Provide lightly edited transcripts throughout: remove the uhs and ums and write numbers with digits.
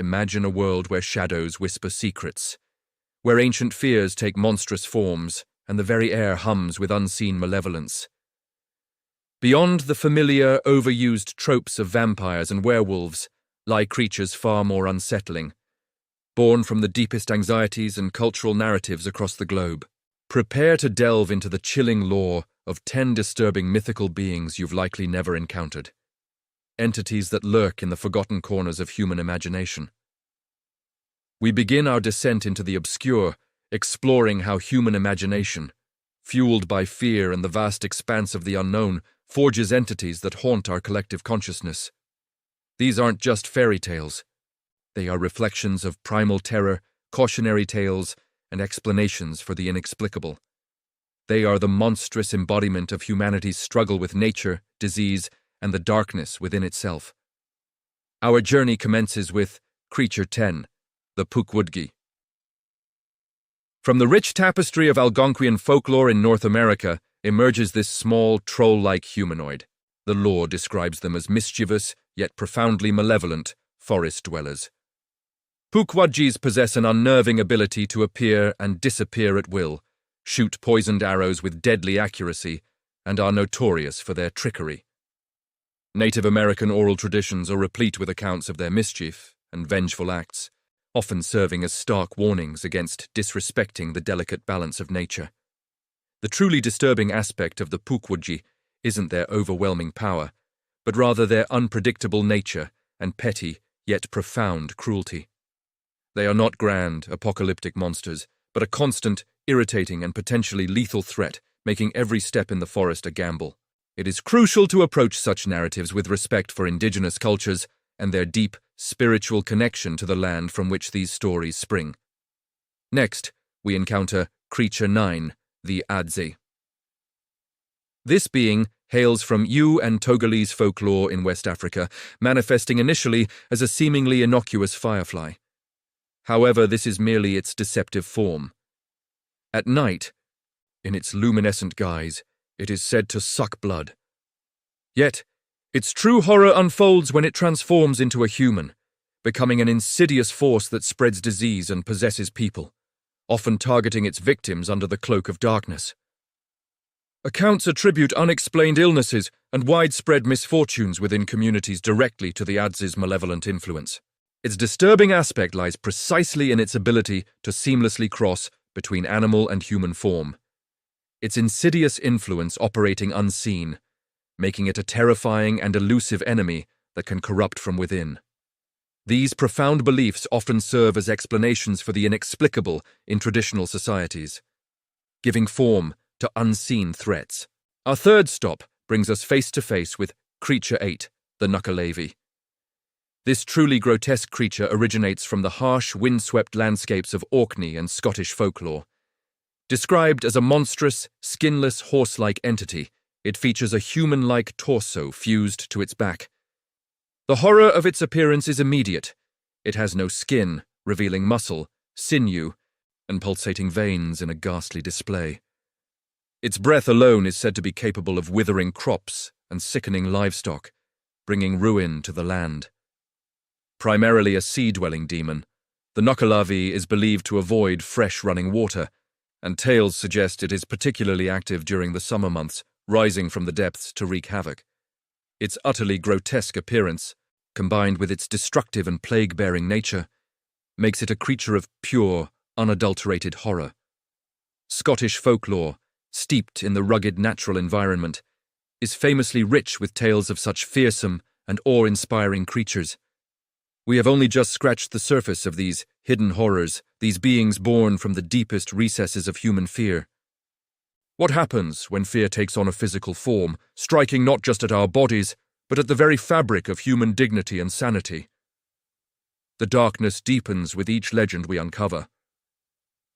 imagine a world where shadows whisper secrets, where ancient fears take monstrous forms, and the very air hums with unseen malevolence. Beyond the familiar, overused tropes of vampires and werewolves lie creatures far more unsettling, born from the deepest anxieties and cultural narratives across the globe. Prepare to delve into the chilling lore of 10 disturbing mythical beings you've likely never encountered, entities that lurk in the forgotten corners of human imagination. We begin our descent into the obscure, exploring how human imagination, fueled by fear and the vast expanse of the unknown, forges entities that haunt our collective consciousness. These aren't just fairy tales. They are reflections of primal terror, cautionary tales, and explanations for the inexplicable. They are the monstrous embodiment of humanity's struggle with nature, disease, and the darkness within itself. Our journey commences with Creature 10, the Pukwudgie. From the rich tapestry of Algonquian folklore in North America emerges this small, troll-like humanoid. The lore describes them as mischievous, yet profoundly malevolent, forest dwellers. Pukwudgies possess an unnerving ability to appear and disappear at will, shoot poisoned arrows with deadly accuracy, and are notorious for their trickery. Native American oral traditions are replete with accounts of their mischief and vengeful acts, often serving as stark warnings against disrespecting the delicate balance of nature. The truly disturbing aspect of the Pukwudgie isn't their overwhelming power, but rather their unpredictable nature and petty, yet profound cruelty. They are not grand, apocalyptic monsters, but a constant, irritating, and potentially lethal threat, making every step in the forest a gamble. It is crucial to approach such narratives with respect for indigenous cultures and their deep, spiritual connection to the land from which these stories spring. Next, we encounter Creature 9, the Adze. This being hails from Youve and Togolese folklore in West Africa, manifesting initially as a seemingly innocuous firefly. However, this is merely its deceptive form. At night, in its luminescent guise, it is said to suck blood. Yet, its true horror unfolds when it transforms into a human, becoming an insidious force that spreads disease and possesses people, often targeting its victims under the cloak of darkness. Accounts attribute unexplained illnesses and widespread misfortunes within communities directly to the Adze's malevolent influence. Its disturbing aspect lies precisely in its ability to seamlessly cross between animal and human form, its insidious influence operating unseen, making it a terrifying and elusive enemy that can corrupt from within. These profound beliefs often serve as explanations for the inexplicable in traditional societies, giving form to unseen threats. Our third stop brings us face to face with Creature 8, the Nuckalave. This truly grotesque creature originates from the harsh, windswept landscapes of Orkney and Scottish folklore. Described as a monstrous, skinless, horse-like entity, it features a human-like torso fused to its back. The horror of its appearance is immediate. It has no skin, revealing muscle, sinew, and pulsating veins in a ghastly display. Its breath alone is said to be capable of withering crops and sickening livestock, bringing ruin to the land. Primarily a sea-dwelling demon, the Nuckalave is believed to avoid fresh running water, and tales suggest it is particularly active during the summer months, rising from the depths to wreak havoc. Its utterly grotesque appearance, combined with its destructive and plague-bearing nature, makes it a creature of pure, unadulterated horror. Scottish folklore, steeped in the rugged natural environment, is famously rich with tales of such fearsome and awe-inspiring creatures. We have only just scratched the surface of these hidden horrors, these beings born from the deepest recesses of human fear. What happens when fear takes on a physical form, striking not just at our bodies, but at the very fabric of human dignity and sanity? The darkness deepens with each legend we uncover.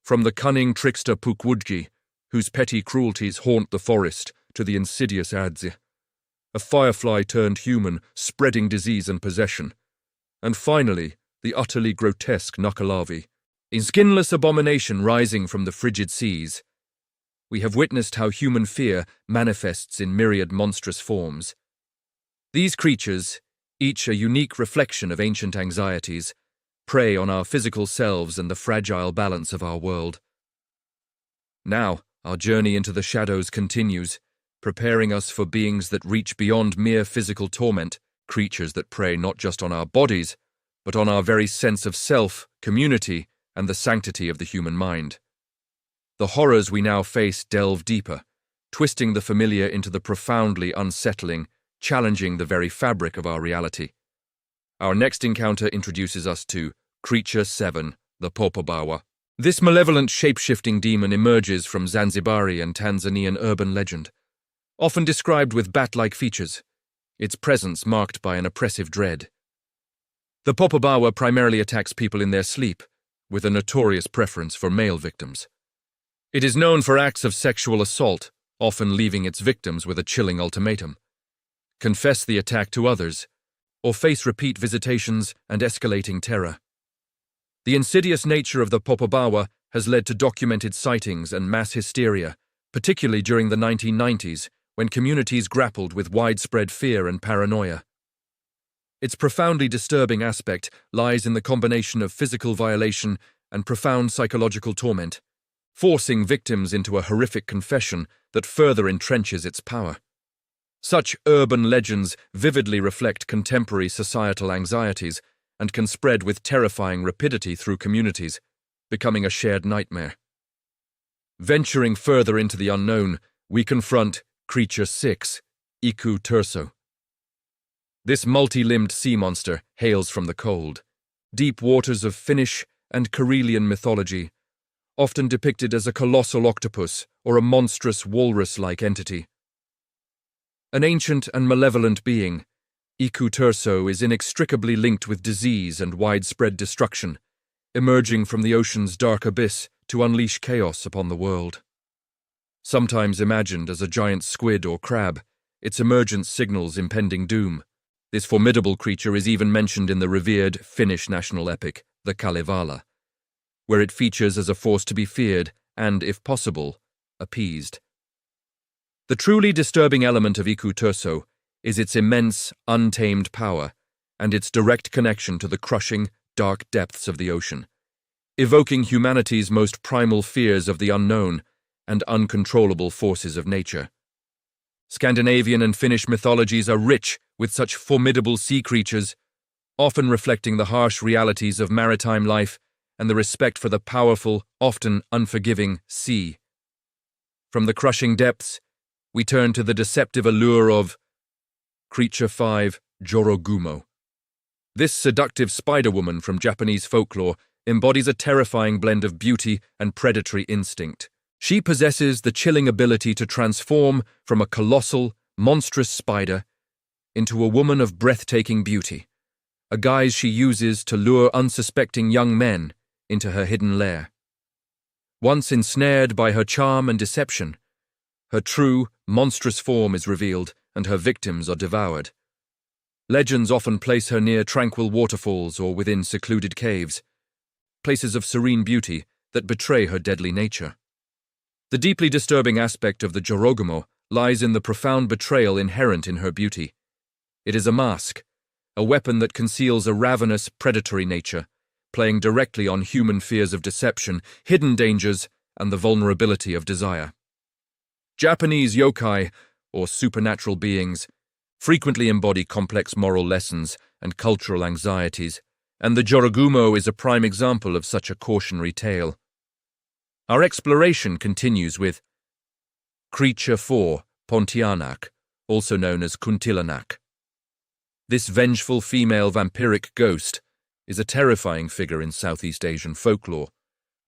From the cunning trickster Pukwudgie, whose petty cruelties haunt the forest, to the insidious Adze, a firefly turned human, spreading disease and possession. And finally, the utterly grotesque Nuckalave, a skinless abomination rising from the frigid seas. We have witnessed how human fear manifests in myriad monstrous forms. These creatures, each a unique reflection of ancient anxieties, prey on our physical selves and the fragile balance of our world. Now, our journey into the shadows continues, preparing us for beings that reach beyond mere physical torment, creatures that prey not just on our bodies, but on our very sense of self, community, and the sanctity of the human mind. The horrors we now face delve deeper, twisting the familiar into the profoundly unsettling, challenging the very fabric of our reality. Our next encounter introduces us to Creature 7, the Popobawa. This malevolent shape-shifting demon emerges from Zanzibari and Tanzanian urban legend, often described with bat-like features, its presence marked by an oppressive dread. The Popobawa primarily attacks people in their sleep, with a notorious preference for male victims. It is known for acts of sexual assault, often leaving its victims with a chilling ultimatum: confess the attack to others, or face repeat visitations and escalating terror. The insidious nature of the Popobawa has led to documented sightings and mass hysteria, particularly during the 1990s, when communities grappled with widespread fear and paranoia. Its profoundly disturbing aspect lies in the combination of physical violation and profound psychological torment, forcing victims into a horrific confession that further entrenches its power. Such urban legends vividly reflect contemporary societal anxieties and can spread with terrifying rapidity through communities, becoming a shared nightmare. Venturing further into the unknown, we confront Creature 6, Iku Turso. This multi-limbed sea monster hails from the cold, deep waters of Finnish and Karelian mythology, often depicted as a colossal octopus or a monstrous walrus-like entity. An ancient and malevolent being, Iku Turso is inextricably linked with disease and widespread destruction, emerging from the ocean's dark abyss to unleash chaos upon the world. Sometimes imagined as a giant squid or crab, its emergence signals impending doom. This formidable creature is even mentioned in the revered Finnish national epic, the Kalevala, where it features as a force to be feared and, if possible, appeased. The truly disturbing element of Iku Turso is its immense, untamed power and its direct connection to the crushing, dark depths of the ocean, evoking humanity's most primal fears of the unknown and uncontrollable forces of nature. Scandinavian and Finnish mythologies are rich with such formidable sea creatures, often reflecting the harsh realities of maritime life and the respect for the powerful, often unforgiving, sea. From the crushing depths, we turn to the deceptive allure of Creature 5, Jorogumo. This seductive spider-woman from Japanese folklore embodies a terrifying blend of beauty and predatory instinct. She possesses the chilling ability to transform from a colossal, monstrous spider into a woman of breathtaking beauty, a guise she uses to lure unsuspecting young men into her hidden lair. Once ensnared by her charm and deception, her true, monstrous form is revealed and her victims are devoured. Legends often place her near tranquil waterfalls or within secluded caves, places of serene beauty that betray her deadly nature. The deeply disturbing aspect of the Jorogumo lies in the profound betrayal inherent in her beauty. It is a mask, a weapon that conceals a ravenous, predatory nature, playing directly on human fears of deception, hidden dangers, and the vulnerability of desire. Japanese yokai, or supernatural beings, frequently embody complex moral lessons and cultural anxieties, and the Jorogumo is a prime example of such a cautionary tale. Our exploration continues with Creature 4, Pontianak, also known as Kuntilanak. This vengeful female vampiric ghost is a terrifying figure in Southeast Asian folklore,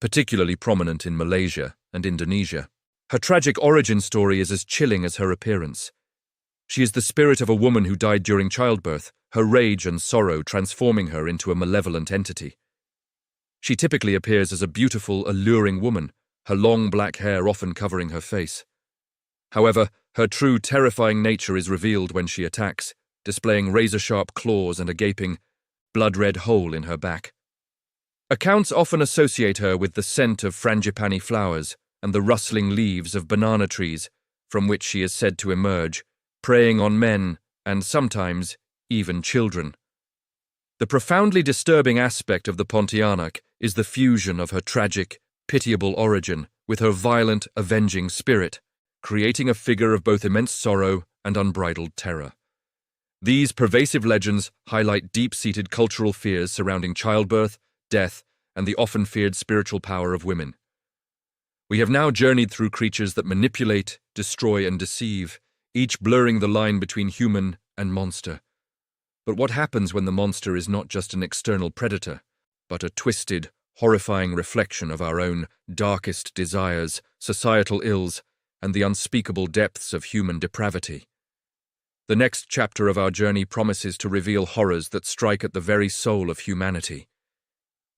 particularly prominent in Malaysia and Indonesia. Her tragic origin story is as chilling as her appearance. She is the spirit of a woman who died during childbirth, her rage and sorrow transforming her into a malevolent entity. She typically appears as a beautiful, alluring woman, her long black hair often covering her face. However, her true terrifying nature is revealed when she attacks, displaying razor-sharp claws and a gaping, blood-red hole in her back. Accounts often associate her with the scent of frangipani flowers and the rustling leaves of banana trees, from which she is said to emerge, preying on men and sometimes even children. The profoundly disturbing aspect of the Pontianak is the fusion of her tragic, pitiable origin with her violent, avenging spirit, creating a figure of both immense sorrow and unbridled terror. These pervasive legends highlight deep-seated cultural fears surrounding childbirth, death, and the often feared spiritual power of women. We have now journeyed through creatures that manipulate, destroy, and deceive, each blurring the line between human and monster. But what happens when the monster is not just an external predator, but a twisted, horrifying reflection of our own darkest desires, societal ills, and the unspeakable depths of human depravity? The next chapter of our journey promises to reveal horrors that strike at the very soul of humanity.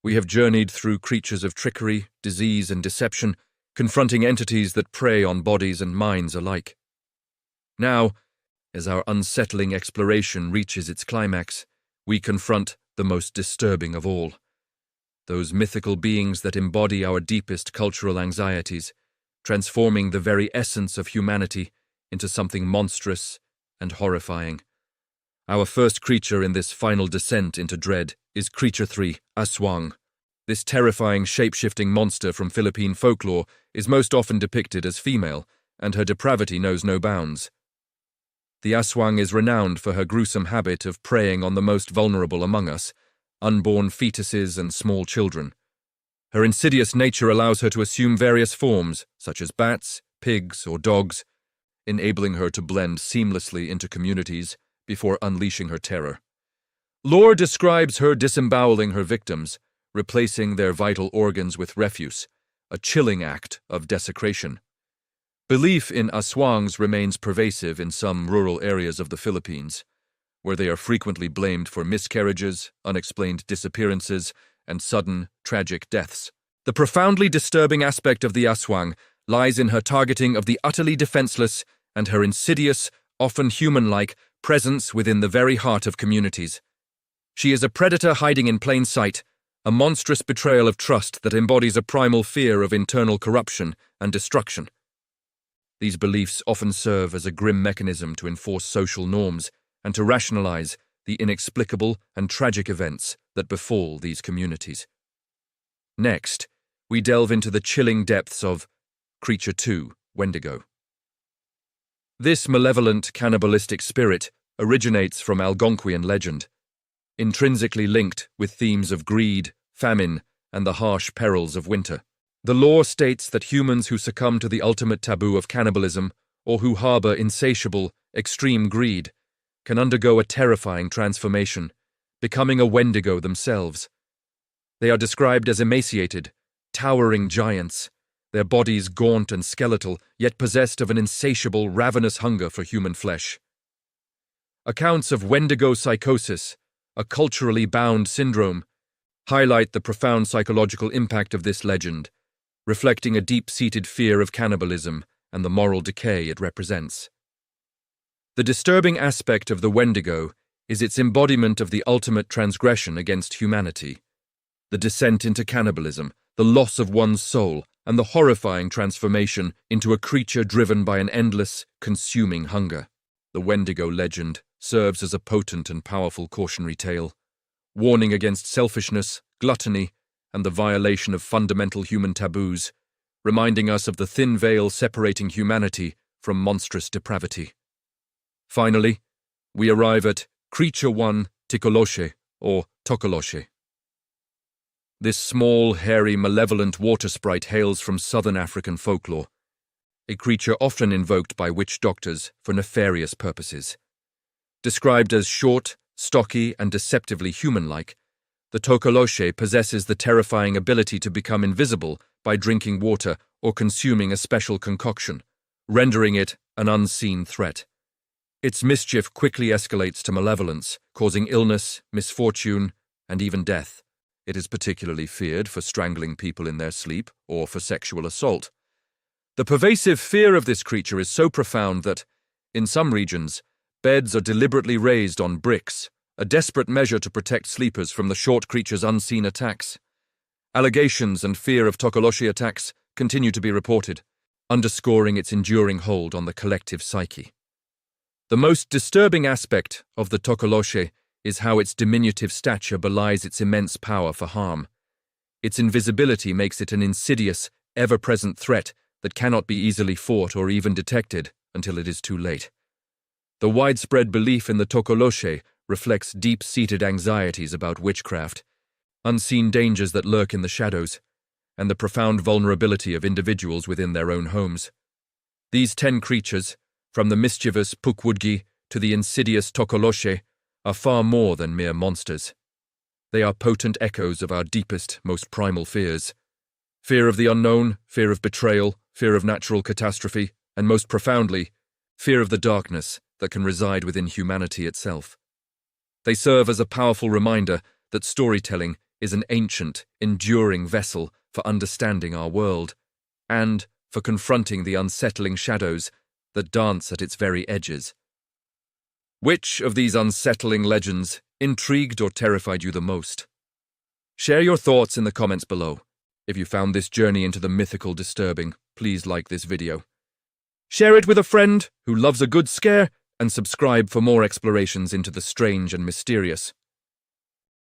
We have journeyed through creatures of trickery, disease, and deception, confronting entities that prey on bodies and minds alike. Now, as our unsettling exploration reaches its climax, we confront the most disturbing of all. Those mythical beings that embody our deepest cultural anxieties, transforming the very essence of humanity into something monstrous and horrifying. Our first creature in this final descent into dread is Creature 3, Aswang. This terrifying shape-shifting monster from Philippine folklore is most often depicted as female, and her depravity knows no bounds. The Aswang is renowned for her gruesome habit of preying on the most vulnerable among us, unborn fetuses and small children. Her insidious nature allows her to assume various forms, such as bats, pigs, or dogs, enabling her to blend seamlessly into communities before unleashing her terror. Lore describes her disemboweling her victims, replacing their vital organs with refuse, a chilling act of desecration. Belief in aswangs remains pervasive in some rural areas of the Philippines, where they are frequently blamed for miscarriages, unexplained disappearances, and sudden, tragic deaths. The profoundly disturbing aspect of the aswang lies in her targeting of the utterly defenseless and her insidious, often human-like, presence within the very heart of communities. She is a predator hiding in plain sight, a monstrous betrayal of trust that embodies a primal fear of internal corruption and destruction. These beliefs often serve as a grim mechanism to enforce social norms and to rationalize the inexplicable and tragic events that befall these communities. Next, we delve into the chilling depths of Creature 2, Wendigo. This malevolent, cannibalistic spirit originates from Algonquian legend, intrinsically linked with themes of greed, famine, and the harsh perils of winter. The lore states that humans who succumb to the ultimate taboo of cannibalism, or who harbor insatiable, extreme greed, can undergo a terrifying transformation, becoming a Wendigo themselves. They are described as emaciated, towering giants, their bodies gaunt and skeletal, yet possessed of an insatiable, ravenous hunger for human flesh. Accounts of Wendigo psychosis, a culturally bound syndrome, highlight the profound psychological impact of this legend, reflecting a deep-seated fear of cannibalism and the moral decay it represents. The disturbing aspect of the Wendigo is its embodiment of the ultimate transgression against humanity, the descent into cannibalism, the loss of one's soul, and the horrifying transformation into a creature driven by an endless, consuming hunger. The Wendigo legend serves as a potent and powerful cautionary tale, warning against selfishness, gluttony, and the violation of fundamental human taboos, reminding us of the thin veil separating humanity from monstrous depravity. Finally, we arrive at Creature 1, Tikoloshe, or Tokoloshe. This small, hairy, malevolent water sprite hails from southern African folklore, a creature often invoked by witch doctors for nefarious purposes. Described as short, stocky, and deceptively human-like, the Tokoloshe possesses the terrifying ability to become invisible by drinking water or consuming a special concoction, rendering it an unseen threat. Its mischief quickly escalates to malevolence, causing illness, misfortune, and even death. It is particularly feared for strangling people in their sleep or for sexual assault. The pervasive fear of this creature is so profound that, in some regions, beds are deliberately raised on bricks, a desperate measure to protect sleepers from the short creature's unseen attacks. Allegations and fear of Tokoloshe attacks continue to be reported, underscoring its enduring hold on the collective psyche. The most disturbing aspect of the Tokoloshe is how its diminutive stature belies its immense power for harm. Its invisibility makes it an insidious, ever-present threat that cannot be easily fought or even detected until it is too late. The widespread belief in the Tokoloshe reflects deep-seated anxieties about witchcraft, unseen dangers that lurk in the shadows, and the profound vulnerability of individuals within their own homes. These 10 creatures, from the mischievous Pukwudgi to the insidious Tokoloshe, are far more than mere monsters. They are potent echoes of our deepest, most primal fears. Fear of the unknown, fear of betrayal, fear of natural catastrophe, and most profoundly, fear of the darkness that can reside within humanity itself. They serve as a powerful reminder that storytelling is an ancient, enduring vessel for understanding our world, and for confronting the unsettling shadows that dance at its very edges. Which of these unsettling legends intrigued or terrified you the most? Share your thoughts in the comments below. If you found this journey into the mythical disturbing, please like this video. Share it with a friend who loves a good scare, and subscribe for more explorations into the strange and mysterious.